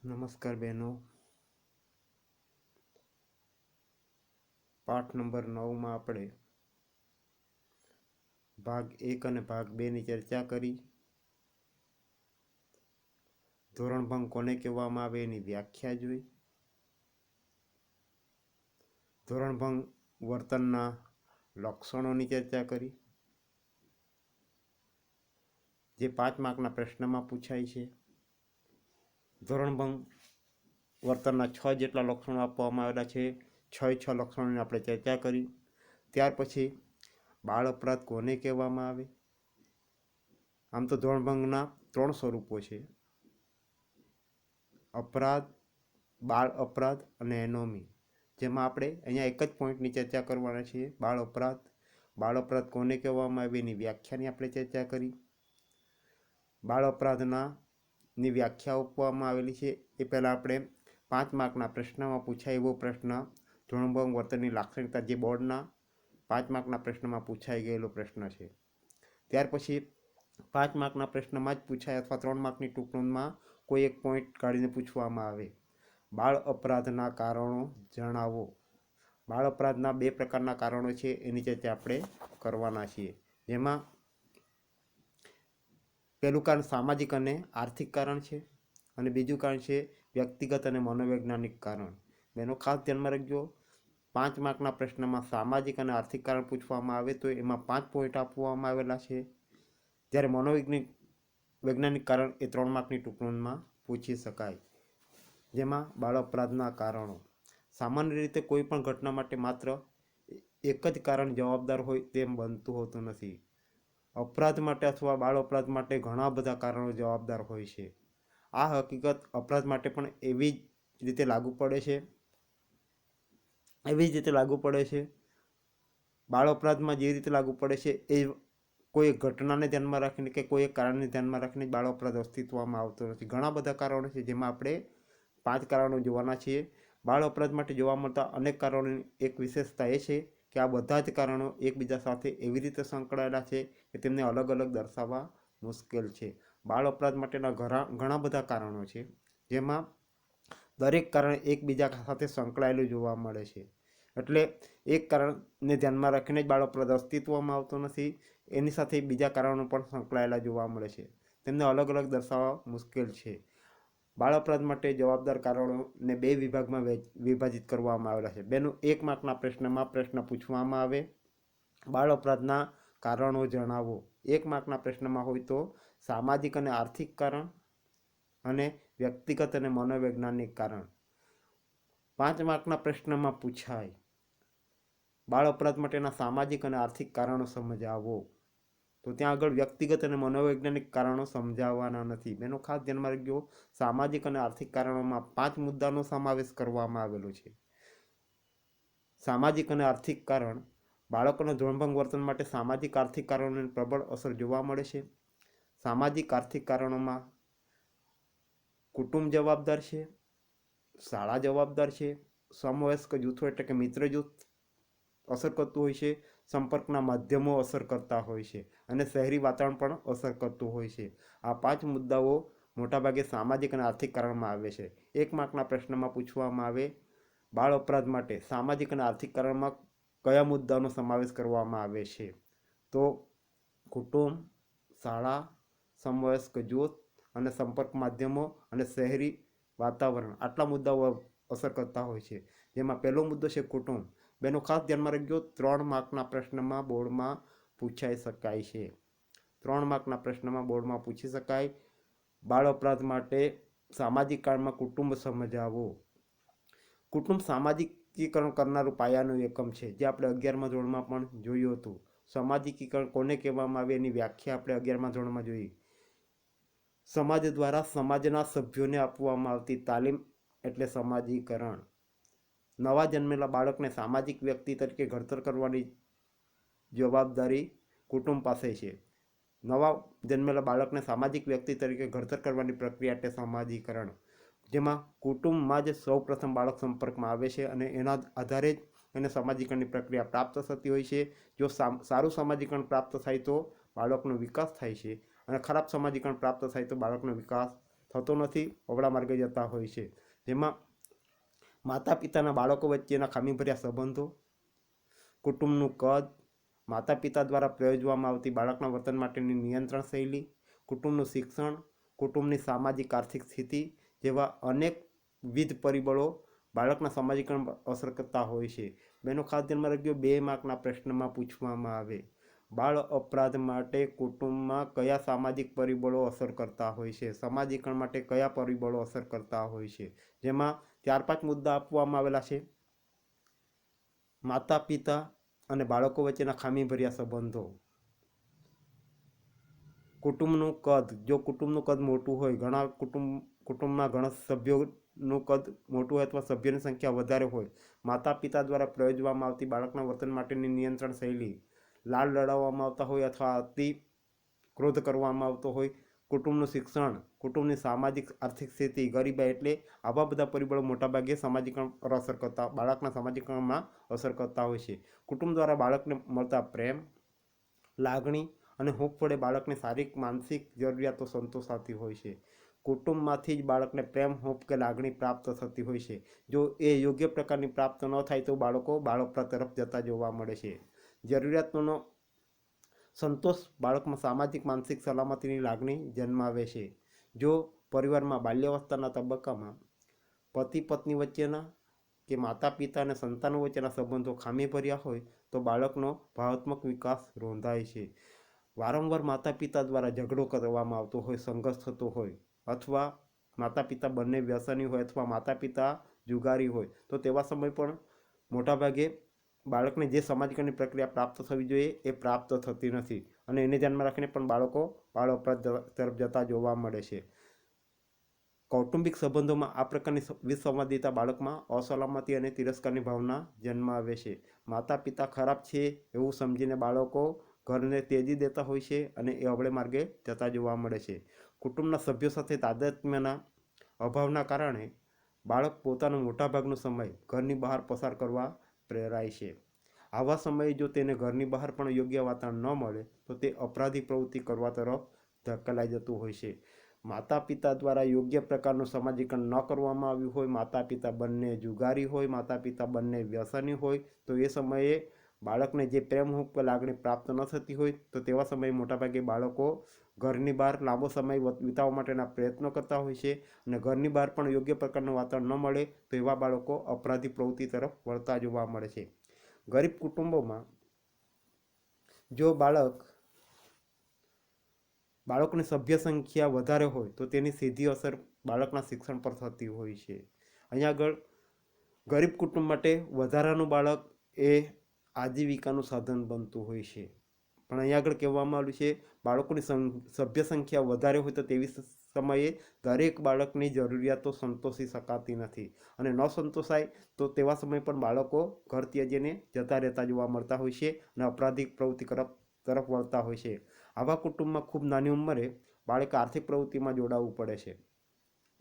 નમસ્કાર બહેનો. પાઠ નંબર 9માં આપણે ભાગ 1 અને ભાગ 2ની ચર્ચા કરી. ધોરણભંગ કોને કહેવામાં આવે એની વ્યાખ્યા જોઈ. ધોરણભંગ વર્તનના લક્ષણોની ચર્ચા કરી, જે 5 માર્કના પ્રશ્નમાં પૂછાય છે. ધોરણભંગ વર્તનના 6 જેટલા લક્ષણો આપવામાં આવેલા છે. 6 લક્ષણોની આપણે ચર્ચા કરી. ત્યાર પછી બાળ અપરાધ કોને કહેવામાં આવે. આમ તો ધોરણભંગના 3 સ્વરૂપો છે: અપરાધ, બાળ અપરાધ અને એનોમી. જેમાં આપણે અહીંયા એક જ પોઈન્ટની ચર્ચા કરવાના છીએ, બાળ અપરાધ. બાળ અપરાધ કોને કહેવામાં આવે એની વ્યાખ્યાની આપણે ચર્ચા કરી. બાળ અપરાધની વ્યાખ્યા આપવામાં આવેલી છે. એ પહેલાં આપણે 5 માર્કના પ્રશ્નમાં પૂછાય એવો પ્રશ્ન, ધોરણભંગ વર્તનની લાક્ષણિકતા, જે બોર્ડના 5 માર્કના પ્રશ્નમાં પૂછાઈ ગયેલો પ્રશ્ન છે. ત્યાર પછી 5 માર્કના પ્રશ્નમાં જ પૂછાય અથવા 3 માર્કની ટૂંકમાં કોઈ એક પોઈન્ટ કાઢીને પૂછવામાં આવે, બાળ અપરાધના કારણો જણાવો. બાળ અપરાધના 2 પ્રકારના કારણો છે, એની ચર્ચા આપણે કરવાના છીએ. જેમાં પહેલું કારણ સામાજિક અને આર્થિક કારણ છે, અને બીજું કારણ છે વ્યક્તિગત અને મનોવૈજ્ઞાનિક કારણ. બેનો ખાસ ધ્યાનમાં રાખજો, 5 માર્કના પ્રશ્નમાં સામાજિક અને આર્થિક કારણ પૂછવામાં આવે તો એમાં 5 પોઈન્ટ આપવામાં આવેલા છે, જ્યારે વૈજ્ઞાનિક કારણ એ 3 માર્કની ટૂંકમાં પૂછી શકાય. જેમાં બાળ અપરાધના કારણો. સામાન્ય રીતે કોઈ પણ ઘટના માટે માત્ર એક જ કારણ જવાબદાર હોય તેમ બનતું હોતું નથી. અપરાધ માટે અથવા બાળ અપરાધ માટે ઘણા બધા કારણો જવાબદાર હોય છે. આ હકીકત અપરાધ માટે પણ એવી જ રીતે લાગુ પડે છે. બાળ અપરાધમાં જે રીતે લાગુ પડે છે એ કોઈ ઘટનાને ધ્યાનમાં રાખીને કે કોઈ એક કારણને ધ્યાનમાં રાખીને બાળ અપરાધ અસ્તિત્વમાં આવતો નથી. ઘણા બધા કારણો છે, જેમાં આપણે 5 કારણો જોવાના છીએ. બાળ અપરાધ માટે જોવા મળતા અનેક કારણોની એક વિશેષતા એ છે કે આ બધા જ કારણો એકબીજા સાથે એવી રીતે સંકળાયેલા છે કે તેમને અલગ અલગ દર્શાવવા મુશ્કેલ છે. બાળ અપરાધ માટેના ઘણા બધા કારણો છે, જેમાં દરેક કારણ એકબીજા સાથે સંકળાયેલું જોવા મળે છે. એટલે એક કારણને ધ્યાનમાં રાખીને જ બાળ અપરાધ અસ્તિત્વમાં આવતો નથી, એની સાથે બીજા કારણો પણ સંકળાયેલા જોવા મળે છે. તેમને અલગ અલગ દર્શાવવા મુશ્કેલ છે. બાળ અપરાધ માટે જવાબદાર કારણોને 2 વિભાગમાં વિભાજિત કરવામાં આવેલા છે. બેનું 1 માર્કના પ્રશ્નમાં પ્રશ્ન પૂછવામાં આવે, બાળ અપરાધના કારણો જણાવો. 1 માર્કના પ્રશ્નમાં હોય તો સામાજિક અને આર્થિક કારણ અને વ્યક્તિગત અને મનોવૈજ્ઞાનિક કારણ. 5 માર્કના પ્રશ્નમાં પૂછાય, બાળ અપરાધ માટેના સામાજિક અને આર્થિક કારણો સમજાવો. તો ત્યાં આગળ વ્યક્તિગત અને મનોવૈજ્ઞાનિક કારણો સમજાવવાના નથી. બેનો ખાસ ધ્યાનમાં રાખજો, સામાજિક અને આર્થિક કારણોમાં 5 મુદ્દાનો સમાવેશ કરવામાં આવેલો છે. સામાજિક અને આર્થિક કારણ. બાળકોના ધોરણભંગ વર્તન માટે સામાજિક આર્થિક કારણોની પ્રબળ અસર જોવા મળે છે. સામાજિક આર્થિક કારણોમાં કુટુંબ જવાબદાર છે, શાળા જવાબદાર છે, સમવયસ્ક જૂથો એટલે કે મિત્ર જૂથ અસર કરતું હોય છે, સંપર્કના માધ્યમો અસર કરતા હોય છે, અને શહેરી વાતાવરણ પણ અસર કરતું હોય છે. આ 5 મુદ્દાઓ મોટાભાગે સામાજિક અને આર્થિક કારણમાં આવે છે. 1 માર્કના પ્રશ્નમાં પૂછવામાં આવે, બાળ અપરાધ માટે સામાજિક અને આર્થિક કારણમાં કયા મુદ્દાનો સમાવેશ કરવામાં આવે છે? તો કુટુંબ, શાળા, સમવયસ્ક જૂથ અને સંપર્ક માધ્યમો અને શહેરી વાતાવરણ, આટલા મુદ્દાઓ અસર કરતા હોય છે. જેમાં પહેલો મુદ્દો છે કુટુંબ. બેનો ખાસ ધ્યાનમાં રાખજો, 3 માર્કના પ્રશ્નમાં બોર્ડમાં પૂછાઈ શકાય છે. 3 માર્કના પ્રશ્નમાં બોર્ડમાં પૂછી શકાય, બાળ અપરાધ માટે સામાજિક કારણમાં કુટુંબ સમજાવો. કુટુંબ સામાજિકીકરણ કરનારું પાયાનું એકમ છે, જે આપણે 11મા ધોરણમાં પણ જોયું હતું. સામાજિકીકરણ કોને કહેવામાં આવે એની વ્યાખ્યા આપણે 11મા ધોરણમાં જોઈ. સમાજ દ્વારા સમાજના સભ્યોને આપવામાં આવતી તાલીમ એટલે સમાજીકરણ. નવા જન્મેલા બાળકને સામાજિક વ્યક્તિ તરીકે ઘડતર કરવાની જવાબદારી કુટુંબ પાસે છે. નવા જન્મેલા બાળકને સામાજિક વ્યક્તિ તરીકે ઘડતર કરવાની પ્રક્રિયા એટલે સમાજીકરણ, જેમાં કુટુંબમાં જ સૌ પ્રથમ બાળક સંપર્કમાં આવે છે અને એના આધારે જ એને સામાજિકરણની પ્રક્રિયા પ્રાપ્ત થતી હોય છે. જો સારું સામાજિકરણ પ્રાપ્ત થાય તો બાળકનો વિકાસ થાય છે, અને ખરાબ સામાજિકરણ પ્રાપ્ત થાય તો બાળકનો વિકાસ થતો નથી, અવળા માર્ગે જતા હોય છે. જેમાં માતા પિતાના બાળકો વચ્ચેના ખામીભર્યા સંબંધો, કુટુંબનું કદ, માતા પિતા દ્વારા પ્રયોજવામાં આવતી બાળકના વર્તન માટેની નિયંત્રણ શૈલી, કુટુંબનું શિક્ષણ, કુટુંબની સામાજિક આર્થિક સ્થિતિ જેવા અનેકવિધ પરિબળો બાળકના સામાજિકરણ પર અસર કરતા હોય છે. બેનો ખાસ ધ્યાનમાં રાખજો, 2 માર્કના પ્રશ્નમાં પૂછવામાં આવે, બાળ અપરાધ માટે કુટુંબમાં કયા સામાજિક પરિબળો અસર કરતા હોય છે, સામાજિકરણ માટે કયા પરિબળો અસર કરતા હોય છે. જેમાં 4-5 મુદ્દા આપવામાં આવેલા છે. માતા પિતા અને બાળકો વચ્ચેના ખામીભર્યા સંબંધો, કુટુંબનું કદ, જો કુટુંબનું કદ મોટું હોય, કુટુંબમાં ઘણા સભ્યોનું કદ મોટું હોય અથવા સભ્યોની સંખ્યા વધારે હોય, માતા પિતા દ્વારા પ્રયોજવામાં આવતી બાળકના વર્તન માટેની નિયંત્રણ શૈલી, લાડ લડાવવામાં આવતા હોય અથવા અતિ ક્રોધ કરવામાં આવતો હોય, કુટુંબનું શિક્ષણ, કુટુંબની સામાજિક આર્થિક સ્થિતિ, ગરીબાઈ, એટલે આવા બધા પરિબળો મોટાભાગે સામાજિકરણ પર અસર કરતા, બાળકના સામાજિકરણમાં અસર કરતા હોય છે. કુટુંબ દ્વારા બાળકને મળતા પ્રેમ, લાગણી અને હૂંફ વડે બાળકની શારીરિક માનસિક જરૂરિયાતો સંતોષાતી હોય છે. કુટુંબમાંથી જ બાળકને પ્રેમ, હૂંફ કે લાગણી પ્રાપ્ત થતી હોય છે. જો એ યોગ્ય પ્રકારની પ્રાપ્ત ન થાય તો બાળકો બાળ અપરાધ તરફ જતા જોવા મળે છે. જરૂરિયાતોનો સંતોષ બાળકમાં સામાજિક માનસિક સલામતીની લાગણી જન્માવે છે. જો પરિવારમાં બાલ્યાવસ્થાના તબક્કામાં પતિ પત્ની વચ્ચેના કે માતા પિતા અને સંતાનો વચ્ચેના સંબંધો ખામીભર્યા હોય તો બાળકનો ભાવનાત્મક વિકાસ રોંધાય છે. વારંવાર માતા પિતા દ્વારા ઝઘડો કરવામાં આવતો હોય, સંઘર્ષ થતો હોય, અથવા માતા પિતા બંને વ્યસની હોય અથવા માતા પિતા જુગારી હોય તો તેવા સમય પણ મોટાભાગે બાળકને જે સામાજિકરણની પ્રક્રિયા પ્રાપ્ત થવી જોઈએ એ પ્રાપ્ત થતી નથી, અને એને ધ્યાનમાં રાખીને પણ બાળકો બાળ અપરાધ તરફ જતા જોવા મળે છે. કૌટુંબિક સંબંધોમાં આ પ્રકારની વિસંવાદિતા બાળકમાં અસલામતી અને તિરસ્કારની ભાવના જન્માવે છે. માતા પિતા ખરાબ છે એવું સમજીને બાળકો ઘરને તેજી દેતા હોય છે અને એ અવળે માર્ગે જતા જોવા મળે છે. કુટુંબના સભ્યો સાથે તાદાત્મ્યના અભાવના કારણે બાળક પોતાનો મોટાભાગનો સમય ઘરની બહાર પસાર કરવા પ્રેરાય છે. આવા સમયે જો તેને ઘરની બહાર પણ યોગ્ય વાતાવરણ ન મળે તો તે અપરાધી પ્રવૃત્તિ કરવા તરફ ધકેલાઈ જતું હોય છે. માતા પિતા દ્વારા યોગ્ય પ્રકારનું સામાજિકરણ ન કરવામાં આવ્યું હોય, માતા પિતા બંને જુગારી હોય, માતા પિતા બંને વ્યસની હોય તો એ સમયે બાળકને જે પ્રેમ હૂંફ લાગણી પ્રાપ્ત ન થતી હોય તો તેવા સમયે મોટાભાગે બાળકો ઘરની બહાર લાંબો સમય વિતાવવા માટેના પ્રયત્નો કરતા હોય છે, અને ઘરની બહાર પણ યોગ્ય પ્રકારનું વાતાવરણ ન મળે તો એવા બાળકો અપરાધી પ્રવૃત્તિ તરફ વળતા જોવા મળે છે. ગરીબ કુટુંબોમાં જો બાળકોની સભ્ય સંખ્યા વધારે હોય તો તેની સીધી અસર બાળકના શિક્ષણ પર થતી હોય છે. અહીંયા આગળ ગરીબ કુટુંબ માટે વધારાનું બાળક એ આજીવિકાનું સાધન બનતું હોય છે, પણ અહીંયા આગળ કહેવામાં આવ્યું છે બાળકોની સભ્ય સંખ્યા વધારે હોય તો તેવી સમયે દરેક બાળકની જરૂરિયાતો સંતોષી શકાતી નથી, અને ન સંતોષાય તો તેવા સમયે પણ બાળકો ઘર ત્યજીને જતા રહેતા જોવા મળતા હોય છે અને અપરાધિક પ્રવૃત્તિ તરફ વળતા હોય છે. આવા કુટુંબમાં ખૂબ નાની ઉંમરે બાળકે આર્થિક પ્રવૃત્તિમાં જોડાવવું પડે છે.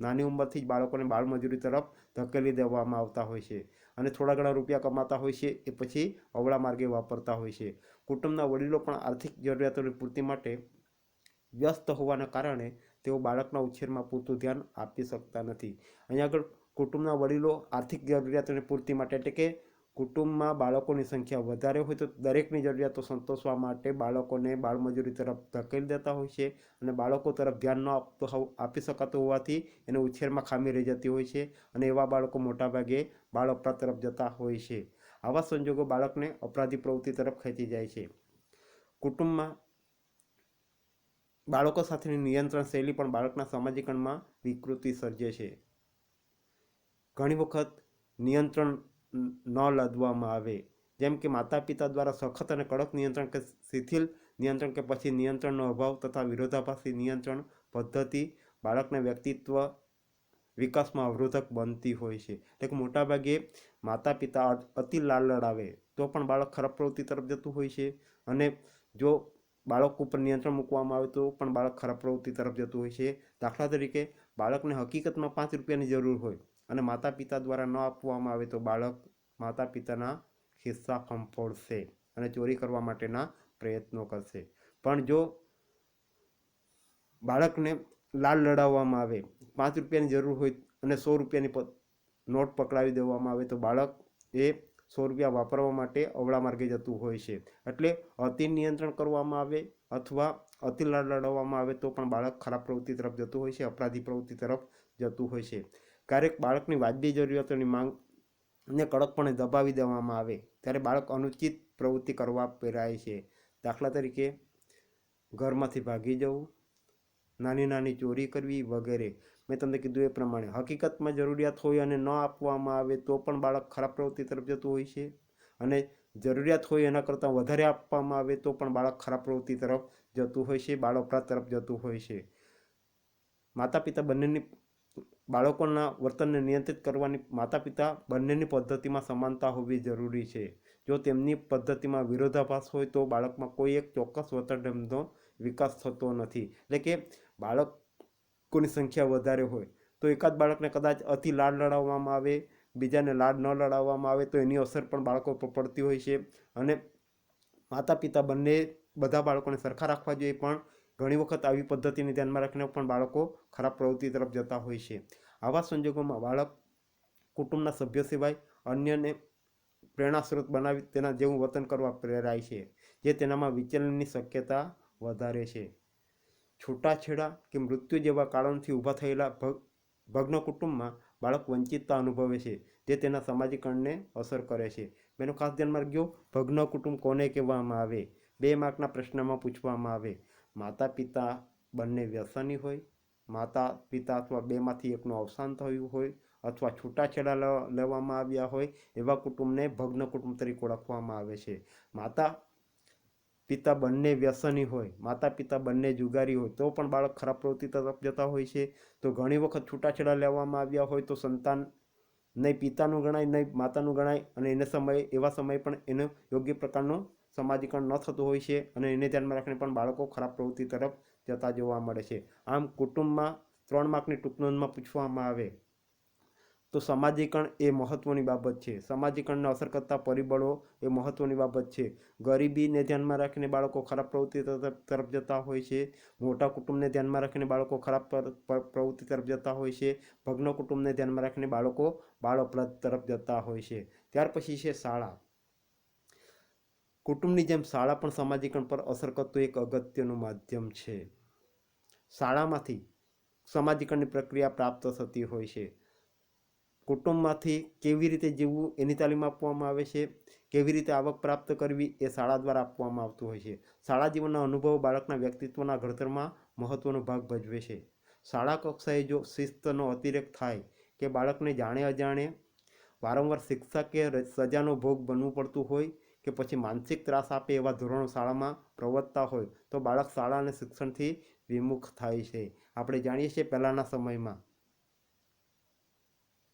નાની ઉંમરથી જ બાળકોને બાળમજૂરી તરફ ધકેલી દેવામાં આવતા હોય છે, અને થોડા ઘણા રૂપિયા કમાતા હોય છે એ પછી અવળા માર્ગે વાપરતા હોય છે. કુટુંબના વડીલો પણ આર્થિક જરૂરિયાતોની પૂર્તિ માટે વ્યસ્ત હોવાના કારણે તેઓ બાળકના ઉછેરમાં પૂરતું ધ્યાન આપી શકતા નથી. અહીંયા આગળ કુટુંબના વડીલો આર્થિક જરૂરિયાતોની પૂર્તિ માટે, એટલે કે કુટુંબમાં બાળકોની સંખ્યા વધારે હોય તો દરેકની જરૂરિયાતો સંતોષવા માટે બાળકોને બાળમજૂરી તરફ ધકેલી દેતા હોય છે, અને બાળકો તરફ ધ્યાન ન આપી શકાતું હોવાથી એને ઉછેરમાં ખામી રહી જતી હોય છે, અને એવા બાળકો મોટાભાગે બાળ અપરાધ તરફ જતા હોય છે. આવા સંજોગો બાળકને અપરાધી પ્રવૃત્તિ તરફ ખેંચી જાય છે. કુટુંબમાં બાળકો સાથેની નિયંત્રણ શૈલી પણ બાળકના સામાજિકરણમાં વિકૃતિ સર્જે છે. ઘણી વખત નિયંત્રણ ન લાદવામાં આવે, જેમ કે માતા પિતા દ્વારા સખત અને કડક નિયંત્રણ કે શિથિલ નિયંત્રણ કે પછી નિયંત્રણનો અભાવ તથા વિરોધાભાસી નિયંત્રણ પદ્ધતિ બાળકના વ્યક્તિત્વ વિકાસમાં અવરોધક બનતી હોય છે. એટલે કે મોટાભાગે માતા પિતા અતિ લાડ લડાવે તો પણ બાળક ખરાબ પ્રવૃત્તિ તરફ જતું હોય છે, અને જો બાળક ઉપર નિયંત્રણ મૂકવામાં આવે તો પણ બાળક ખરાબ પ્રવૃત્તિ તરફ જતું હોય છે. દાખલા તરીકે બાળકને હકીકતમાં 5 રૂપિયાની જરૂર હોય અને માતા પિતા દ્વારા ન આપવામાં આવે તો બાળક માતા પિતાના ખિસ્સા ફંફોડશે અને ચોરી કરવા માટેના પ્રયત્નો કરશે. પણ જો બાળકને લાડ લડાવવામાં આવે, 5 રૂપિયાની જરૂર હોય અને 100 રૂપિયાની નોટ પકડાવી દેવામાં આવે તો બાળક એ 100 રૂપિયા વાપરવા માટે અવળા માર્ગે જતું હોય છે. એટલે અતિ નિયંત્રણ કરવામાં આવે અથવા અતિ લાડ લડાવવામાં આવે તો પણ બાળક ખરાબ પ્રવૃત્તિ તરફ જતું હોય છે, અપરાધી પ્રવૃત્તિ તરફ જતું હોય છે. ક્યારેક બાળકની વાજબી જરૂરિયાતોની માંગને કડકપણે દબાવી દેવામાં આવે ત્યારે બાળક અનુચિત પ્રવૃત્તિ કરવા પ્રેરાય છે. દાખલા તરીકે ઘરમાંથી ભાગી જવું, નાની નાની ચોરી કરવી વગેરે. મેં તમને કીધું એ પ્રમાણે હકીકતમાં જરૂરિયાત હોય અને ન આપવામાં આવે તો પણ બાળક ખરાબ પ્રવૃત્તિ તરફ જતું હોય છે, અને જરૂરિયાત હોય એના કરતાં વધારે આપવામાં આવે તો પણ બાળક ખરાબ પ્રવૃત્તિ તરફ જતું હોય છે, બાળ અપરાધ તરફ જતું હોય છે. માતા પિતા બંનેની બાળકોના વર્તનને નિયંત્રિત કરવાની માતા પિતા બંનેની પદ્ધતિમાં સમાનતા હોવી જરૂરી છે. જો તેમની પદ્ધતિમાં વિરોધાભાસ હોય તો બાળકમાં કોઈ એક ચોક્કસ વર્તનનો વિકાસ થતો નથી. એટલે કે બાળકોની સંખ્યા વધારે હોય તો એકાદ બાળકને કદાચ અતિ લાડ લડાવવામાં આવે, બીજાને લાડ ન લડાવવામાં આવે તો એની અસર પણ બાળકો પર પડતી હોય છે. અને માતા પિતા બંને બધા બાળકોને સરખા રાખવા જોઈએ, પણ ઘણી વખત આવી પદ્ધતિને ધ્યાનમાં રાખીને પણ બાળકો ખરાબ પ્રવૃત્તિ તરફ જતા હોય છે. આવા સંજોગોમાં બાળક કુટુંબના સભ્ય સિવાય અન્યને પ્રેરણા સ્ત્રોત બનાવી તેના જેવું વર્તન કરવા પ્રેરાય છે, જે તેનામાં વિચલનની શક્યતા વધારે છે. છૂટાછેડા કે મૃત્યુ જેવા કારણોથી ઊભા થયેલા ભગ્ન કુટુંબમાં બાળક વંચિતતા અનુભવે છે, જે તેના સામાજિકરણને અસર કરે છે. મેનો ખાસ ધ્યાનમાં રાખજો, ભગ્ન કુટુંબ કોને કહેવામાં આવે? 2 માર્કના પ્રશ્નમાં પૂછવામાં આવે. માતા પિતા બંને વ્યસની હોય, માતા પિતા અથવા બેમાંથી એકનું અવસાન થયું હોય, અથવા છૂટાછેડા લેવામાં આવ્યા હોય, એવા કુટુંબને ભગ્ન કુટુંબ તરીકે ઓળખવામાં આવે છે. માતા પિતા બંને વ્યસની હોય, માતા પિતા બંને જુગારી હોય તો પણ બાળક ખરાબ પ્રવૃત્તિ તરફ જતા હોય છે. તો ઘણી વખત છૂટાછેડા લેવામાં આવ્યા હોય તો સંતાન નહીં પિતાનું ગણાય નહીં માતાનું ગણાય, અને એવા સમયે પણ એનું યોગ્ય પ્રકારનું સમાજીકરણ ન થતું હોય છે, અને એને ધ્યાનમાં રાખીને પણ બાળકો ખરાબ પ્રવૃત્તિ તરફ જતા જોવા મળે છે. આમ કુટુંબમાં 3 માર્કની ટૂંક નોંધમાં પૂછવામાં આવે તો સામાજિકરણ એ મહત્ત્વની બાબત છે. સામાજિકરણને અસર કરતા પરિબળો એ મહત્ત્વની બાબત છે. ગરીબીને ધ્યાનમાં રાખીને બાળકો ખરાબ પ્રવૃત્તિ તરફ જતા હોય છે. મોટા કુટુંબને ધ્યાનમાં રાખીને બાળકો ખરાબ પ્રવૃત્તિ તરફ જતા હોય છે. ભગ્ન કુટુંબને ધ્યાનમાં રાખીને બાળકો બાળ અપરાધ તરફ જતા હોય છે. ત્યાર પછી છે શાળા. કુટુંબની જેમ શાળા પણ સામાજિકરણ પર અસર કરતું એક અગત્યનું માધ્યમ છે. શાળામાંથી સામાજિકરણની પ્રક્રિયા પ્રાપ્ત થતી હોય છે. કુટુંબમાંથી કેવી રીતે જીવવું એની તાલીમ આપવામાં આવે છે, કેવી રીતે આવક પ્રાપ્ત કરવી એ શાળા દ્વારા આપવામાં આવતું હોય છે. શાળા જીવનના અનુભવો બાળકના વ્યક્તિત્વના ઘડતરમાં મહત્ત્વનો ભાગ ભજવે છે. શાળા કક્ષાએ જો શિસ્તનો અતિરેક થાય કે બાળકને જાણે અજાણે વારંવાર શિક્ષા કે સજાનો ભોગ બનવું પડતું હોય કે પછી માનસિક ત્રાસ આપે એવા ધોરણો શાળામાં પ્રવર્તતા હોય તો બાળક શાળા અને શિક્ષણથી વિમુખ થાય છે. આપણે જાણીએ છીએ પહેલાંના સમયમાં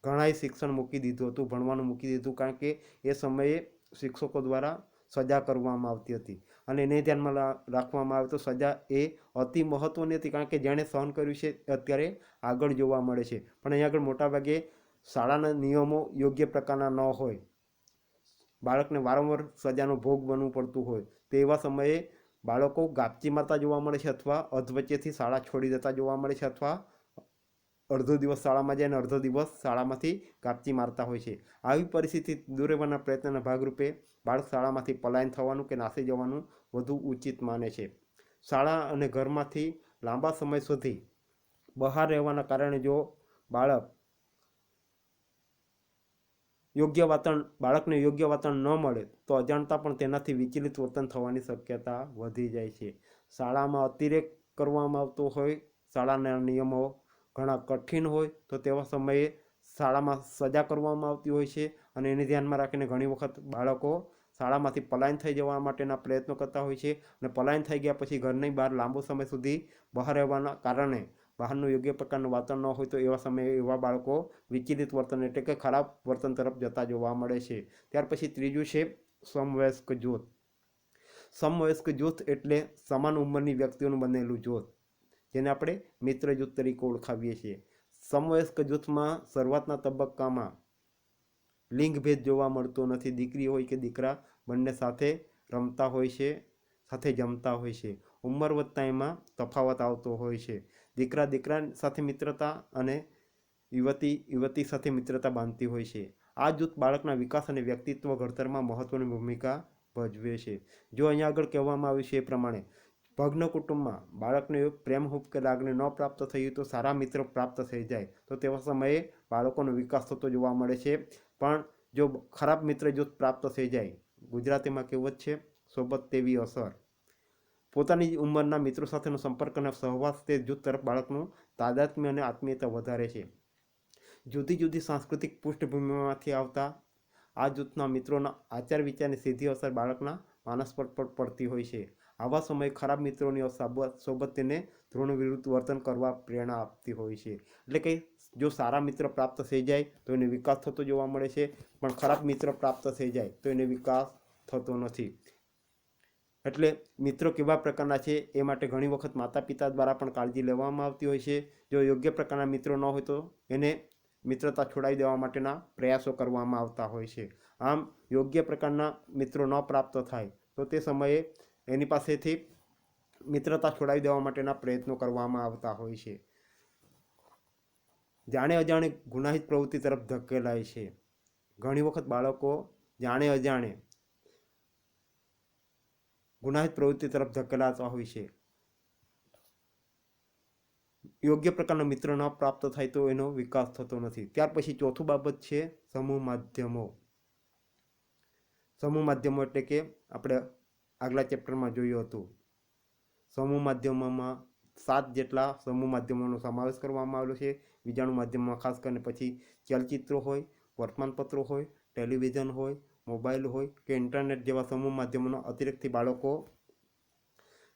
ઘણાએ શિક્ષણ મૂકી દીધું હતું, ભણવાનું મૂકી દીધું, કારણ કે એ સમયે શિક્ષકો દ્વારા સજા કરવામાં આવતી હતી, અને એને ધ્યાનમાં રાખવામાં આવે તો સજા એ અતિ મહત્ત્વની હતી, કારણ કે જેણે સહન કર્યું છે અત્યારે આગળ જોવા મળે છે. પણ અહીં આગળ મોટાભાગે શાળાના નિયમો યોગ્ય પ્રકારના ન હોય, બાળકને વારંવાર સજાનો ભોગ બનવું પડતું હોય તો એવા સમયે બાળકો ગાપચી મારતા જોવા મળે છે, અથવા અધવચ્ચેથી શાળા છોડી દેતા જોવા મળે છે, અથવા અડધો દિવસ શાળામાં જાય અને અડધો દિવસ શાળામાંથી ગાપચી મારતા હોય છે. આવી પરિસ્થિતિ દૂર રહેવાના પ્રયત્નના ભાગરૂપે બાળક શાળામાંથી પલાયન થવાનું કે નાસી જવાનું વધુ ઉચિત માને છે. શાળા અને ઘરમાંથી લાંબા સમય સુધી બહાર રહેવાના કારણે જો બાળકને યોગ્ય વાતાવરણ ન મળે તો અજાણતા પણ તેનાથી વિચલિત વર્તન થવાની શક્યતા વધી જાય છે. શાળામાં અતિરેક કરવામાં આવતો હોય, શાળાના નિયમો ઘણા કઠિન હોય તો તેવા સમયે શાળામાં સજા કરવામાં આવતી હોય છે, અને એને ધ્યાનમાં રાખીને ઘણી વખત બાળકો શાળામાંથી પલાયન થઈ જવા માટેના પ્રયત્નો કરતા હોય છે, અને પલાયન થઈ ગયા પછી ઘરની બહાર લાંબો સમય સુધી બહાર રહેવાના કારણે બહારનું યોગ્ય પ્રકારનું વાતાવરણ ન હોય તો એવા સમયે એવા બાળકો વિચલિત વર્તન એટલે કે ખરાબ વર્તન તરફ જતા જોવા મળે છે. ત્યાર પછી ત્રીજું છે સમવયસ્ક જૂથ. સમવયસ્ક જૂથ એટલે સમાન ઉંમરની વ્યક્તિઓનું બનેલું જૂથ, જેને આપણે મિત્ર જૂથ તરીકે ઓળખાવીએ છીએ. સમવયસ્ક જૂથમાં શરૂઆતના તબક્કામાં લિંગભેદ જોવા મળતો નથી. દીકરી હોય કે દીકરા બંને સાથે રમતા હોય છે, સાથે જમતા હોય છે. ઉંમર વધતા એમાં તફાવત આવતો હોય છે. દીકરા દીકરા સાથે મિત્રતા અને યુવતી યુવતી સાથે મિત્રતા બાંધતી હોય છે. આ જૂથ બાળકના વિકાસ અને વ્યક્તિત્વ ઘડતરમાં મહત્વની ભૂમિકા ભજવે છે. જો અહીંયા આગળ કહેવામાં આવ્યું છે એ પ્રમાણે ભગ્ન કુટુંબમાં બાળકને પ્રેમ હૂબ કે લાગણી ન પ્રાપ્ત થયું તો સારા મિત્ર પ્રાપ્ત થઈ જાય તો તેવા સમયે બાળકોનો વિકાસ થતો જોવા મળે છે. પણ જો ખરાબ મિત્ર જૂથ પ્રાપ્ત થઈ જાય, ગુજરાતીમાં કહેવત છે, સોબત તેવી અસર. પોતાની ઉંમરના મિત્રો સાથેનો સંપર્ક અને સહવાસ તે જૂથ તરફ બાળકનું તાદાત્મ્ય અને આત્મીયતા વધારે છે. જુદી જુદી સાંસ્કૃતિક પૃષ્ઠભૂમિમાંથી આવતા આ જૂથના મિત્રોના આચાર વિચારની સીધી અસર બાળકના માનસ પર પડતી હોય છે. આવા સમયે ખરાબ મિત્રોની સોબત તેને ધ્રુણ વિરુદ્ધ વર્તન કરવા પ્રેરણા આપતી હોય છે. એટલે કે જો સારા મિત્ર પ્રાપ્ત થઈ જાય તો એને વિકાસ થતો જોવા મળે છે, પણ ખરાબ મિત્ર પ્રાપ્ત થઈ જાય તો એને વિકાસ થતો નથી. એટલે મિત્રો કેવા પ્રકારના છે એ માટે ઘણી વખત માતા પિતા દ્વારા પણ કાળજી લેવામાં આવતી હોય છે. જો યોગ્ય પ્રકારના મિત્રો ન હોય તો એને મિત્રતા છોડાવી દેવા માટેના પ્રયાસો કરવામાં આવતા હોય છે. આમ યોગ્ય પ્રકારના મિત્રો ન પ્રાપ્ત થાય તો તે સમયે એની પાસેથી મિત્રતા છોડાવી દેવા માટેના પ્રયત્નો કરવામાં આવતા હોય છે. જાણે અજાણે ગુનાહિત પ્રવૃત્તિ તરફ ધકેલાય છે. ઘણી વખત બાળકો જાણે અજાણે ગુનાહિત પ્રવૃત્તિ તરફ ધકેલાતા હોય છે. યોગ્ય પ્રકારનો મિત્ર ન પ્રાપ્ત થાય તો એનો વિકાસ થતો નથી. ત્યાર પછી ચોથું બાબત છે સમૂહ માધ્યમો. સમૂહ માધ્યમો એટલે કે આપણે આગલા ચેપ્ટરમાં જોયું હતું, સમૂહ માધ્યમોમાં 7 જેટલા સમૂહ માધ્યમોનો સમાવેશ કરવામાં આવેલો છે. વિજાણુ માધ્યમમાં ખાસ કરીને પછી ચલચિત્રો હોય, વર્તમાનપત્રો હોય, ટેલિવિઝન હોય, મોબાઈલ હોય કે ઇન્ટરનેટ જેવા સમૂહ માધ્યમોના અતિરિક્તથી બાળકો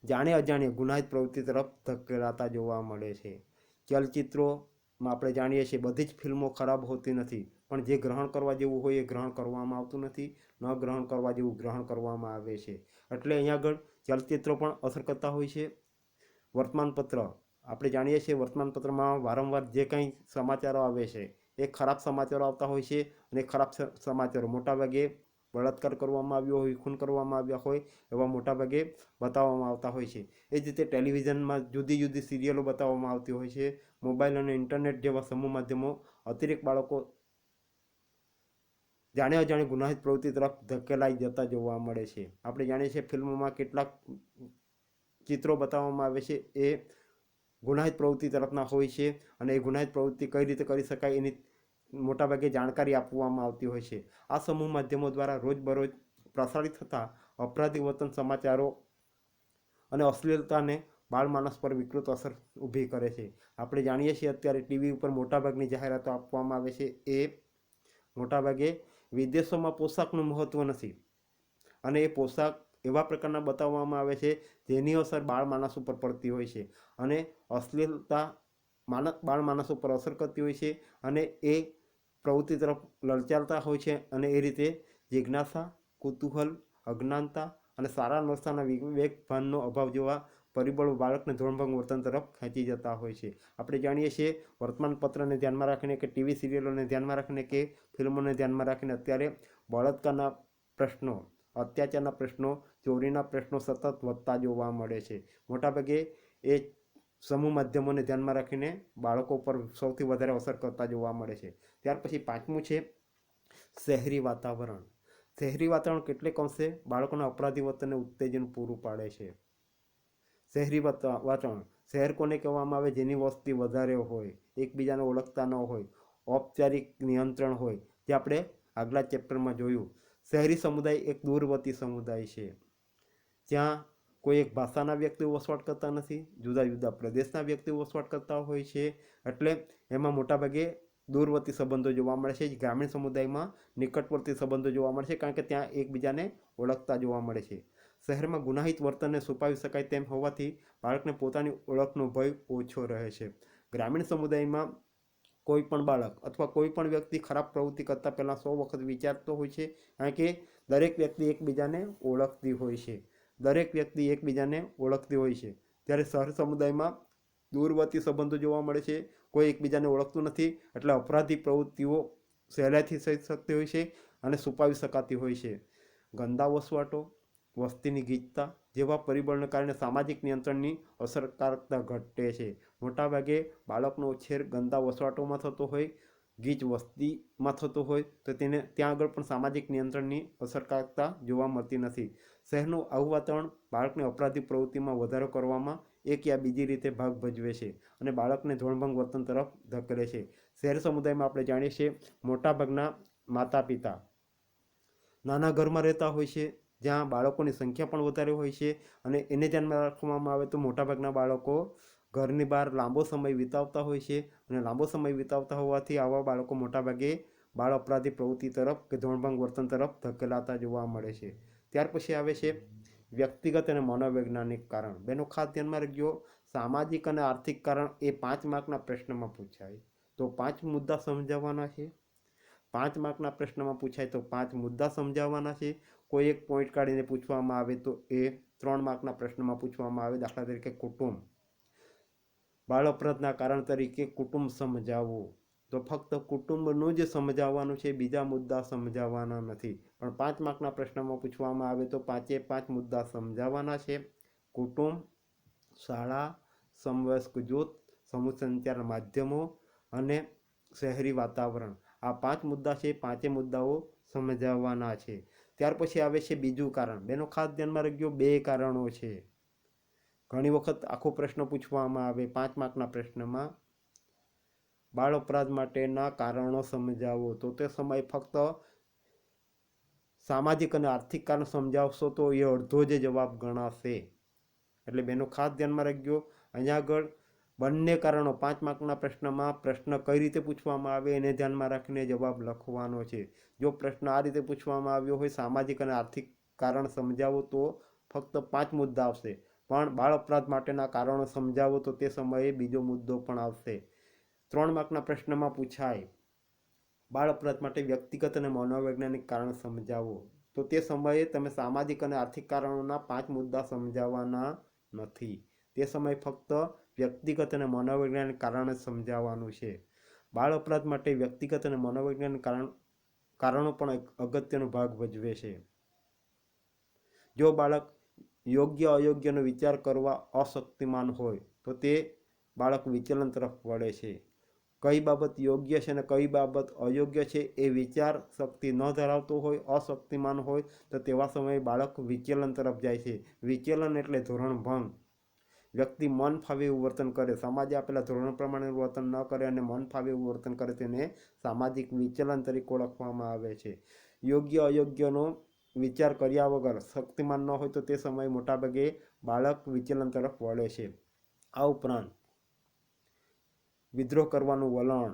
જાણે અજાણે ગુનાહિત પ્રવૃત્તિ તરફ ધકેલાતા જોવા મળે છે. ચલચિત્રોમાં આપણે જાણીએ છીએ બધી જ ફિલ્મો ખરાબ હોતી નથી, પણ જે ગ્રહણ કરવા જેવું હોય એ ગ્રહણ કરવામાં આવતું નથી, ન ગ્રહણ કરવા જેવું ગ્રહણ કરવામાં આવે છે. એટલે અહીંયા આગળ ચલચિત્રો પણ અસર કરતા હોય છે. વર્તમાનપત્ર આપણે જાણીએ છીએ વર્તમાનપત્રમાં વારંવાર જે કંઈ સમાચારો આવે છે એ ખરાબ સમાચારો આવતા હોય છે, અને ખરાબ સમાચારો મોટાભાગે બળાત્કાર કરવામાં આવ્યો હોય, ખૂન કરવામાં આવ્યા હોય એવા મોટાભાગે બતાવવામાં આવતા હોય છે. એ જ રીતે ટેલિવિઝનમાં જુદી જુદી સિરિયલો બતાવવામાં આવતી હોય છે. મોબાઈલ અને ઇન્ટરનેટ જેવા સમૂહ માધ્યમો અતિરિક્ત બાળકો જાણે અજાણે ગુનાહિત પ્રવૃત્તિ તરફ ધકેલાઈ જતા જોવા મળે છે. આપણે જાણીએ છીએ ફિલ્મોમાં કેટલાક ચિત્રો બતાવવામાં આવે છે એ ગુનાહિત પ્રવૃત્તિ તરફના હોય છે, અને એ ગુનાહિત પ્રવૃત્તિ કઈ રીતે કરી શકાય એની મોટાભાગે જાણકારી આપવામાં આવતી હોય છે. આ સમૂહ માધ્યમો દ્વારા રોજબરોજ પ્રસારિત થતા અપરાધી વર્તન સમાચારો અને અશ્લીલતાને બાળ માનસ પર વિકૃત અસર ઊભી કરે છે. આપણે જાણીએ છીએ અત્યારે ટીવી ઉપર મોટાભાગની જાહેરાતો આપવામાં આવે છે એ મોટાભાગે વિદેશોમાં પોશાકનું મહત્ત્વ નથી, અને એ પોશાક એવા પ્રકારના બતાવવામાં આવે છે જેની અસર બાળ માનસ ઉપર પડતી હોય છે, અને અશ્લીલતા બાળ માનસ ઉપર અસર કરતી હોય છે, અને એ પ્રવૃત્તિ તરફ લલચાલતા હોય છે, અને એ રીતે જિજ્ઞાસા, કુતૂહલ, અજ્ઞાનતા અને સારા નસ્તાના વિવેક ભાનનો અભાવ જેવા પરિબળો બાળકને ધોરણભંગ વર્તન તરફ ખેંચી જતા હોય છે. આપણે જાણીએ છીએ વર્તમાનપત્રને ધ્યાનમાં રાખીને કે ટીવી સિરિયલોને ધ્યાનમાં રાખીને કે ફિલ્મોને ધ્યાનમાં રાખીને અત્યારે બળાત્કારના પ્રશ્નો, અત્યાચારના પ્રશ્નો, ચોરીના પ્રશ્નો સતત વધતા જોવા મળે છે. મોટાભાગે એ સમૂહ માધ્યમોને ધ્યાનમાં રાખીને બાળકો પર સૌથી વધારે અસર કરતા જોવા મળે છે. ત્યાર પછી પાંચમું છે શહેરી વાતાવરણ. શહેરી વાતાવરણ કેટલેક અંશે બાળકોના અપરાધી વર્તનને ઉત્તેજન પૂરું પાડે છે. શહેરી વાતાવરણ, શહેર કોને કહેવામાં આવે? જેની વસ્તી વધારે હોય, એકબીજાને ઓળખતા ન હોય, ઔપચારિક નિયંત્રણ હોય, જે આપણે આગલા ચેપ્ટરમાં જોયું. શહેરી સમુદાય એક દૂરવર્તી સમુદાય છે, જ્યાં કોઈ એક ભાષાના વ્યક્તિઓ વસવાટ કરતા નથી, જુદા જુદા પ્રદેશના વ્યક્તિઓ વસવાટ કરતા હોય છે. એટલે એમાં મોટાભાગે દૂરવર્તી સંબંધો જોવા મળે છે. ગ્રામીણ સમુદાયમાં નિકટવર્તી સંબંધો જોવા મળે છે, કારણ કે ત્યાં એકબીજાને ઓળખતા જોવા મળે છે. શહેરમાં ગુનાહિત વર્તનને છુપાવી શકાય તેમ હોવાથી બાળકને પોતાની ઓળખનો ભય ઓછો રહે છે. ગ્રામીણ સમુદાયમાં કોઈ પણ બાળક અથવા કોઈ પણ વ્યક્તિ ખરાબ પ્રવૃત્તિ કરતાં પહેલાં 100 વખત વિચારતો હોય છે, કારણ કે દરેક વ્યક્તિ એકબીજાને ઓળખતી હોય છે. દરેક વ્યક્તિ એકબીજાને ઓળખતી હોય છે. ત્યારે શહેર સમુદાયમાં દૂરવર્તી સંબંધો જોવા મળે છે, કોઈ એકબીજાને ઓળખતું નથી, એટલે અપરાધી પ્રવૃત્તિઓ સહેલાઈથી થઈ શકતી હોય છે અને છુપાવી શકાતી હોય છે. ગંદા વસવાટો, વસ્તીની ગીચતા જેવા પરિબળને કારણે સામાજિક નિયંત્રણની અસરકારકતા ઘટે છે. મોટાભાગે બાળકનો ઉછેર ગંદા વસવાટોમાં થતો હોય, ગીચ વસ્તીમાં થતો હોય તો તેને ત્યાં આગળ પણ સામાજિક નિયંત્રણની અસરકારકતા જોવા મળતી નથી. શહેરનું આવું વાતાવરણ બાળકને અપરાધી પ્રવૃત્તિમાં વધારો કરવામાં એક યા બીજી રીતે ભાગ ભજવે છે અને બાળકને ધોરણભંગ વર્તન તરફ ધકેલે છે. શહેર સમુદાયમાં આપણે જાણીએ છીએ મોટાભાગના માતા પિતા નાના ઘરમાં રહેતા હોય છે, જ્યાં બાળકોની સંખ્યા પણ વધારે હોય છે અને એને ધ્યાનમાં રાખવામાં આવે તો મોટાભાગના બાળકો ઘરની બહાર લાંબો સમય વિતાવતા હોય છે અને લાંબો સમય વિતાવતા હોવાથી આવા બાળકો મોટાભાગે બાળ અપરાધી પ્રવૃત્તિ તરફ કે ધોરણભંગ વર્તન તરફ ધકેલાતા જોવા મળે છે. ત્યાર પછી આવે છે વ્યક્તિગત અને મનોવૈજ્ઞાનિક કારણ. બેનો ખાસ ધ્યાનમાં રાખજો, સામાજિક અને આર્થિક કારણ એ 5 માર્કના પ્રશ્નમાં પૂછાય તો 5 મુદ્દા સમજાવવાના છે. 5 માર્કના પ્રશ્નમાં પૂછાય તો 5 મુદ્દા સમજાવવાના છે. કોઈ એક પોઈન્ટ કાઢીને પૂછવામાં આવે તો એ 3 માર્કના પ્રશ્નમાં પૂછવામાં આવે. દાખલા તરીકે કુટુંબ, બાળ અપરાધના કારણ તરીકે કુટુંબ સમજાવવું, તો ફક્ત કુટુંબનું જ સમજાવવાનું છે, બીજા મુદ્દા સમજાવવાના નથી. પણ 5 માર્કના પ્રશ્નમાં પૂછવામાં આવે તો 5 મુદ્દા સમજાવવાના છે. કુટુંબ, શાળા, સમવયસ્ક જૂથ, સમૂહ સંચાર માધ્યમો અને શહેરી વાતાવરણ, આ 5 મુદ્દા છે. 5 મુદ્દાઓ સમજાવવાના છે. ત્યાર પછી આવે છે બીજું કારણ. બેનો ખાસ ધ્યાનમાં રાખજો, 2 કારણો છે. ઘણી વખત આખો પ્રશ્ન પૂછવામાં આવે 5 માર્કના પ્રશ્નમાં, બાળ અપરાધ માટેના કારણો સમજાવો, તો તે સમય ફક્ત સામાજિક અને આર્થિક કારણ સમજાવશો તો એ અડધો જ જવાબ ગણાશે. એટલે બેનો ખાસ ધ્યાનમાં રાખજો, અહીંયા આગળ બંને કારણો 5 માર્કના પ્રશ્નમાં પ્રશ્ન કઈ રીતે પૂછવામાં આવે એને ધ્યાનમાં રાખીને જવાબ લખવાનો છે. જો પ્રશ્ન આ રીતે પૂછવામાં આવ્યો હોય સામાજિક અને આર્થિક કારણ સમજાવો તો ફક્ત 5 મુદ્દા આવશે, પણ બાળ અપરાધ માટેના કારણો સમજાવો તો તે સમયે બીજો મુદ્દો પણ આવશે. 3 માર્કના પ્રશ્નમાં પૂછાય બાળ અપરાધ માટે વ્યક્તિગત અને મનોવૈજ્ઞાનિક કારણ સમજાવો, તો તે સમયે તમે સામાજિક અને આર્થિક કારણોના 5 મુદ્દા સમજાવવાના નથી. તે સમયે ફક્ત વ્યક્તિગત અને મનોવૈજ્ઞાનિક કારણ જ સમજાવવાનું છે. બાળ અપરાધ માટે વ્યક્તિગત અને મનોવૈજ્ઞાનિક કારણો પણ એક અગત્યનો ભાગ ભજવે છે. જો બાળક યોગ્ય અયોગ્યનો વિચાર કરવા અશક્તિમાન હોય તો તે બાળક વિચલન તરફ વળે છે. કઈ બાબત યોગ્ય છે અને કઈ બાબત અયોગ્ય છે એ વિચાર શક્તિ ન ધરાવતો હોય, અશક્તિમાન હોય તો તેવા સમયે બાળક વિચલન તરફ જાય છે. વિચલન એટલે ધોરણભંગ. વ્યક્તિ મન ફાવે એવું વર્તન કરે, સમાજે આપેલા ધોરણ પ્રમાણે વર્તન ન કરે અને મન ફાવે એવું વર્તન કરે તેને સામાજિક વિચલન તરીકે ઓળખવામાં આવે છે. યોગ્ય અયોગ્યનો વિચાર કર્યા વગર શક્તિમાન ન હોય તો તે સમયે મોટાભાગે બાળક વિચલન તરફ વળે છે. આ ઉપરાંત વિદ્રોહ કરવાનું વલણ,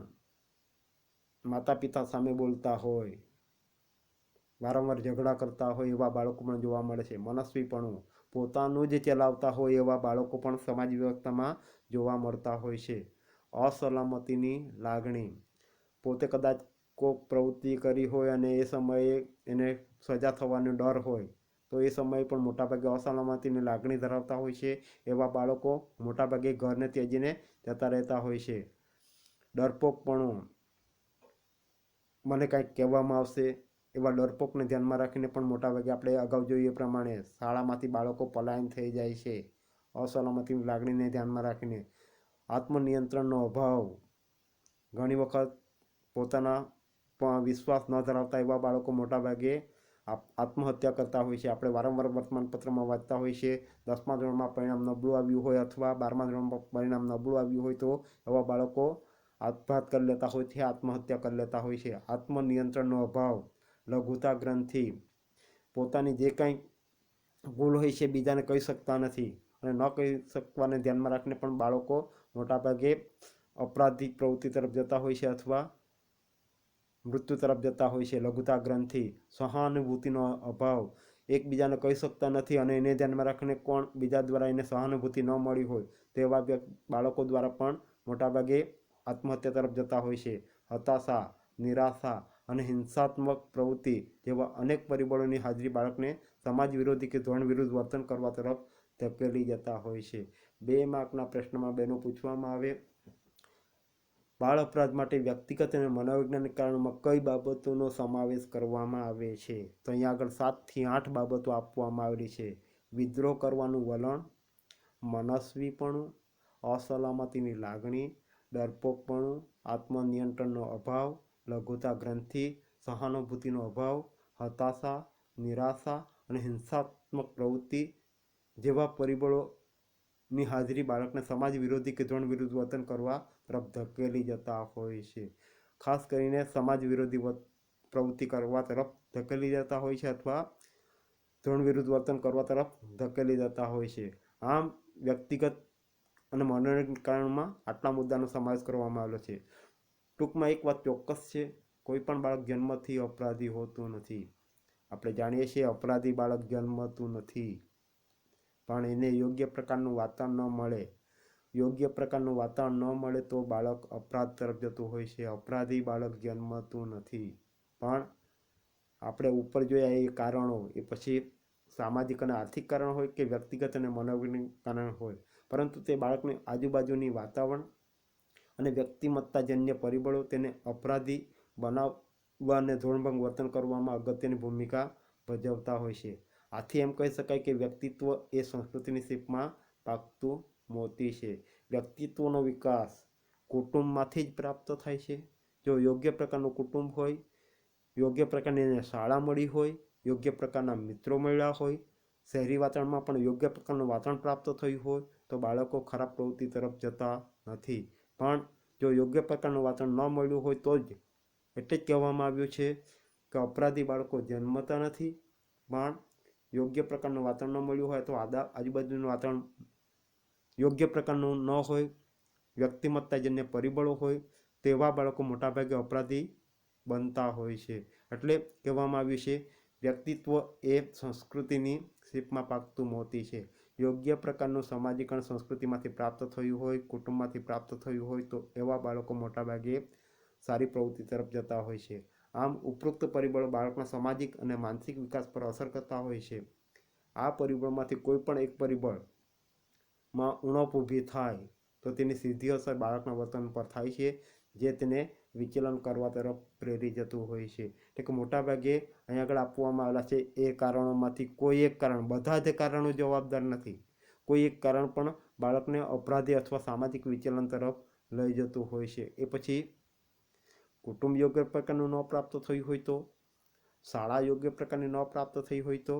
માતા પિતા સામે બોલતા હોય, વારંવાર ઝઘડા કરતા હોય એવા બાળકો પણ જોવા મળે છે. મનસ્વીપણું, પોતાનું જ ચલાવતા હોય એવા બાળકો પણ સમાજ વ્યવસ્થામાં જોવા મળતા હોય છે. અસલામતીની લાગણી, પોતે કદાચ કોઈક પ્રવૃત્તિ કરી હોય અને એ સમયે એને સજા થવાનો ડર હોય તો એ સમયે પણ મોટાભાગે અસલામતીની લાગણી ધરાવતા હોય છે. એવા બાળકો મોટાભાગે ઘરને ત્યજીને જતા રહેતા હોય છે. ડરપોકપણું, મને કાંઈક કહેવામાં આવશે એવા ડરપોકને ધ્યાનમાં રાખીને પણ મોટાભાગે આપણે અગાઉ જોઈએ પ્રમાણે શાળામાંથી બાળકો પલાયન થઈ જાય છે, અસલામતીની લાગણીને ધ્યાનમાં રાખીને. આત્મનિયંત્રણનો અભાવ, ઘણી વખત પોતાના વિશ્વાસ ન ધરાવતા એવા બાળકો મોટાભાગે આત્મહત્યા કરતા હોય છે. આપણે વારંવાર વર્તમાનપત્રમાં વાંચતા હોય છે 10મા ધોરણમાં પરિણામ નબળું આવ્યું હોય અથવા 12મા ધોરણમાં પરિણામ નબળું આવ્યું હોય તો એવા બાળકો આપઘાત કરી લેતા હોય છે, આત્મહત્યા કરી લેતા હોય છે. આત્મનિયંત્રણનો અભાવ, લઘુતા ગ્રંથિ, પોતાની જે કંઈ ભૂલ હોય છે બીજાને કહી શકતા નથી અને ન કહી શકવાને ધ્યાનમાં રાખીને પણ બાળકો મોટાભાગે અપરાધિક પ્રવૃત્તિ તરફ જતા હોય છે અથવા મૃત્યુ તરફ જતા હોય છે. લઘુતા ગ્રંથિ, સહાનુભૂતિનો અભાવ, એકબીજાને કહી શકતા નથી અને એને ધ્યાનમાં રાખીને કોણ બીજા દ્વારા એને સહાનુભૂતિ ન મળી હોય તેવા બાળકો દ્વારા પણ મોટાભાગે આત્મહત્યા તરફ જતા હોય છે. હતાશા, નિરાશા અને હિંસાત્મક પ્રવૃત્તિ જેવા અનેક પરિબળોની હાજરી બાળકને સમાજ વિરોધી કે ધોરણ વિરુદ્ધ વર્તન કરવા તરફ ધકેલી જતા હોય છે. 2 માર્કના પ્રશ્નમાં બેનો પૂછવામાં આવે બાળ અપરાધ માટે વ્યક્તિગત અને મનોવૈજ્ઞાનિક કારણોમાં કઈ બાબતોનો સમાવેશ કરવામાં આવે છે? તો અહીંયા આગળ 7 થી 8 બાબતો આપવામાં આવેલી છે. વિદ્રોહ કરવાનું વલણ, મનસ્વીપણું, અસલામતીની લાગણી, ડરપોકપણું, આત્મનિયંત્રણનો અભાવ, લઘુતા ગ્રંથિ, સહાનુભૂતિનો અભાવ, હતાશા, નિરાશા અને હિંસાત્મક પ્રવૃત્તિ જેવા પરિબળોની હાજરી બાળકને સમાજ વિરોધી કે ધ્રોણ વિરુદ્ધ વર્તન કરવા તરફ ધકેલી જતા હોય છે. ખાસ કરીને સમાજ વિરોધી પ્રવૃત્તિ કરવા તરફ ધકેલી જતા હોય છે અથવા ધ્રોણ વિરુદ્ધ વર્તન કરવા તરફ ધકેલી જતા હોય છે. આમ વ્યક્તિગત અને મનોરંજન કારણમાં આટલા મુદ્દાનો સમાવેશ કરવામાં આવેલો છે. ટૂંકમાં એક વાત ચોક્કસ છે, કોઈ પણ બાળક જન્મથી અપરાધી હોતું નથી. આપણે જાણીએ છીએ અપરાધી બાળક જન્મતું નથી, પણ એને યોગ્ય પ્રકારનું વાતાવરણ ન મળે, યોગ્ય પ્રકારનું વાતાવરણ ન મળે તો બાળક અપરાધ તરફ જતું હોય છે. અપરાધી બાળક જન્મતું નથી, પણ આપણે ઉપર જોયા એ કારણો, એ પછી સામાજિક અને આર્થિક કારણ હોય કે વ્યક્તિગત અને મનોવૈજ્ઞાનિક કારણ હોય, પરંતુ તે બાળકની આજુબાજુની વાતાવરણ અને વ્યક્તિમત્તાજન્ય પરિબળો તેને અપરાધી બનાવવા અને ધોરણભંગ વર્તન કરવામાં અગત્યની ભૂમિકા ભજવતા હોય છે. આથી એમ કહી શકાય કે વ્યક્તિત્વ એ સંસ્કૃતિની સીપમાં પાકતું મોતી છે. વ્યક્તિત્વનો વિકાસ કુટુંબમાંથી જ પ્રાપ્ત થાય છે. જો યોગ્ય પ્રકારનું કુટુંબ હોય, યોગ્ય પ્રકારની એને શાળા મળી હોય, યોગ્ય પ્રકારના મિત્રો મળ્યા હોય, શહેરી વાતાવરણમાં પણ યોગ્ય પ્રકારનું વાતાવરણ પ્રાપ્ત થયું હોય તો બાળકો ખરાબ પ્રવૃત્તિ તરફ જતા નથી. પણ જો યોગ્ય પ્રકારનું વાતાવરણ ન મળ્યું હોય તો જ એટલે જ કહેવામાં આવ્યું છે કે અપરાધી બાળકો જન્મતા નથી, પણ યોગ્ય પ્રકારનું વાતાવરણ ન મળ્યું હોય તો આજુબાજુનું વાતાવરણ યોગ્ય પ્રકારનું ન હોય, વ્યક્તિમત્તાજન્ય પરિબળો હોય, તેવા બાળકો મોટાભાગે અપરાધી બનતા હોય છે. એટલે કહેવામાં આવ્યું છે વ્યક્તિત્વ એ સંસ્કૃતિની સીપમાં પાકતું મોતી છે. યોગ્ય પ્રકારનું સામાજિકરણ સંસ્કૃતિમાંથી પ્રાપ્ત થયું હોય, કુટુંબમાંથી પ્રાપ્ત થયું હોય તો એવા બાળકો મોટાભાગે સારી પ્રવૃત્તિ તરફ જતા હોય છે. આમ ઉપરોક્ત પરિબળો બાળકના સામાજિક અને માનસિક વિકાસ પર અસર કરતા હોય છે. આ પરિબળમાંથી કોઈ પણ એક પરિબળમાં ઉણપ ઊભી થાય તો તેની સીધી અસર બાળકના વર્તન પર થાય છે, જે તેને વિચલન કરવા તરફ પ્રેરી જતું હોય છે. એટલે કે મોટાભાગે અહીં આગળ આપવામાં આવેલા છે એ કારણોમાંથી કોઈ એક કારણ, બધા જ કારણો જવાબદાર નથી, કોઈ એક કારણ પણ બાળકને અપરાધી અથવા સામાજિક વિચલન તરફ લઈ જતું હોય છે. એ પછી કુટુંબ યોગ્ય પ્રકારનું ન પ્રાપ્ત થયું હોય તો, શાળા યોગ્ય પ્રકારની ન પ્રાપ્ત થઈ હોય તો,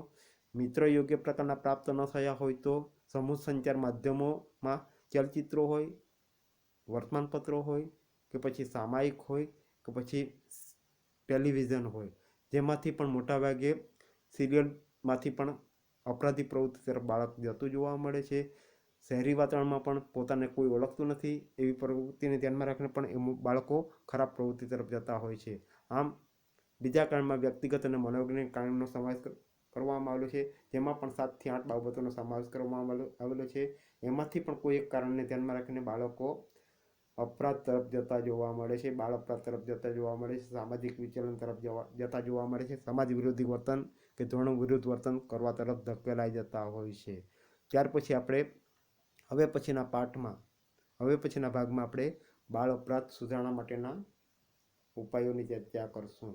મિત્ર યોગ્ય પ્રકારના પ્રાપ્ત ન થયા હોય તો, સમૂહ સંચાર માધ્યમોમાં ચલચિત્રો હોય, વર્તમાનપત્રો હોય કે પછી સામાયિક હોય કે પછી ટેલિવિઝન હોય, જેમાંથી પણ મોટાભાગે સિરિયલમાંથી પણ અપરાધી પ્રવૃત્તિ તરફ બાળક જતું જોવા મળે છે. શહેરી વાતાવરણમાં પણ પોતાને કોઈ ઓળખતું નથી એવી પ્રવૃત્તિને ધ્યાનમાં રાખીને પણ એ બાળકો ખરાબ પ્રવૃત્તિ તરફ જતા હોય છે. આમ બીજા કારણમાં વ્યક્તિગત અને મનોવૈજ્ઞાનિક કારણનો સમાવેશ કરવામાં આવેલો છે, જેમાં પણ 7 થી 8 બાબતોનો સમાવેશ કરવામાં આવેલો છે. એમાંથી પણ કોઈ એક કારણને ધ્યાનમાં રાખીને બાળકો અપરાધ તરફ જતા જોવા મળે છે, બાળ અપરાધ તરફ જતા જોવા મળે છે, સામાજિક વિચલન તરફ જતા જોવા મળે છે, સમાજ વિરોધી વર્તન કે ધોરણ વિરુદ્ધ વર્તન કરવા તરફ ધકેલાઈ જતા હોય છે. ત્યાર પછી આપણે હવે પછીના ભાગમાં આપણે બાળ અપરાધ સુધારણા માટેના ઉપાયોની ચર્ચા કરશું.